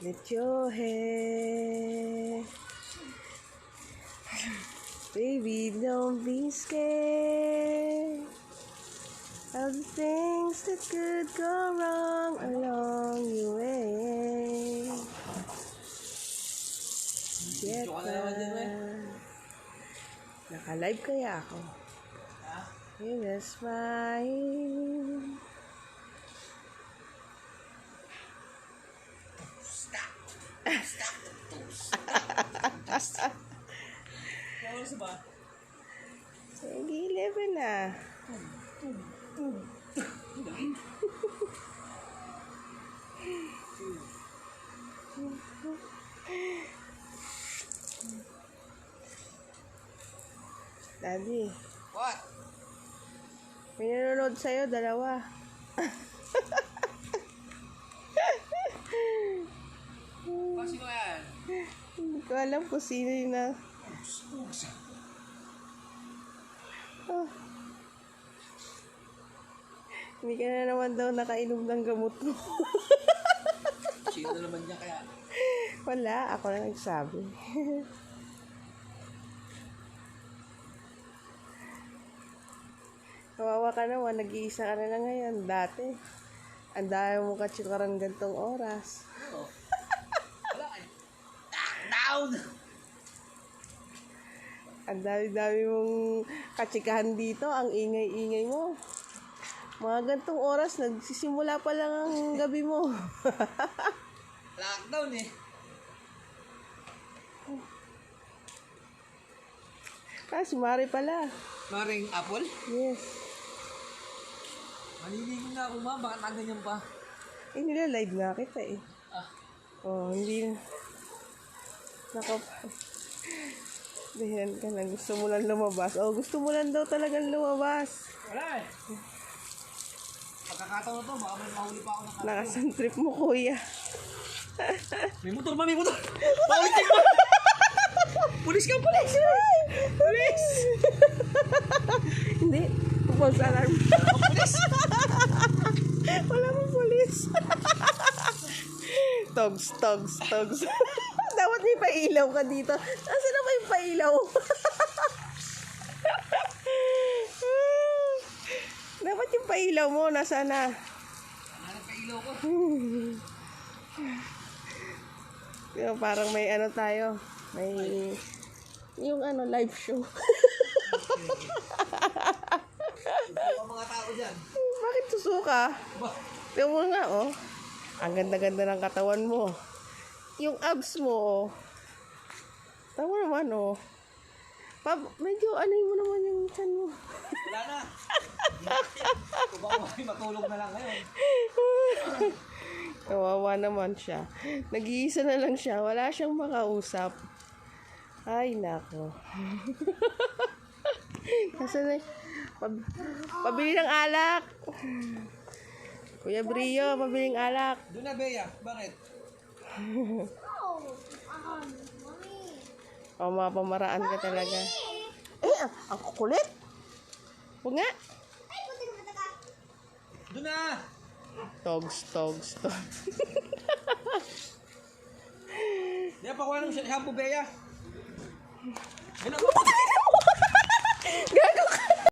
Let your hair. Baby, don't be scared of the things that could go wrong along your way. Get Naka-live kaya ako? With a smile. Ano ba? Sige, 11 na. Daddy, What? may nanonood sa'yo, dalawa. Sino yan? Hindi ko alam kung sino yun na. Oh. Hindi ka na naman daw nakainom ng gamot mo. Sino na naman niya kaya? Wala, ako na nagsabi. Kawawa ka naman, nag-iisa ka na lang ngayon. Dati, ang dami mo katsikaran gantong oras. Oo. Wala eh. Down! Ang dami-dami mong katsikahan dito, ang ingay-ingay mo. Mga gantong oras, nagsisimula pa lang ang gabi mo. Lockdown eh. Si Mari pala. Maring apple? Yes. Maliligo na ako ma, bakit naganyan pa? Nila-live nga kita eh. Ah. Oh, hindi na. Dahilan ka lang. Gusto mo lang lumabas. Oh, gusto mo lang daw talagang lumabas. Wala eh. Pagkakataon na to, baka may mahuli pa ako ng kato. Nakasan trip mo, kuya. May motor ba? May motor! Paulitin mo! Pulis ka! Pulis! Pulis! Hindi. False alarm. Pulis! Wala mo pulis. Togs. Dapat may pailaw ka dito. Nasaan na ba yung pailaw? Dapat yung pailaw mo. Nasaan na? Hanap ka ilaw ko. Yung parang may ano tayo. May yung ano live show. Ang mga tao dyan. Bakit susuka? Ba? Tingnan mo nga oh. Ang ganda-ganda ng katawan mo. Yung abs mo oh. Tama naman oh. Medyo ano mo naman yung chan mo. Wala na. Kung baka matulog na lang ngayon. Kawawa naman siya. Nag-iisa na lang siya. Wala siyang makausap. Ay, nako. Kasi na, pabili ng alak. Kuya Brio, pabili ng alak. Doon na, Bea. Bakit? O, mapamaraan ka talaga. Ang kukulit. Huwag nga. Doon na! Togs. Di pa kuha ng shampoo, Bea. Gago ka.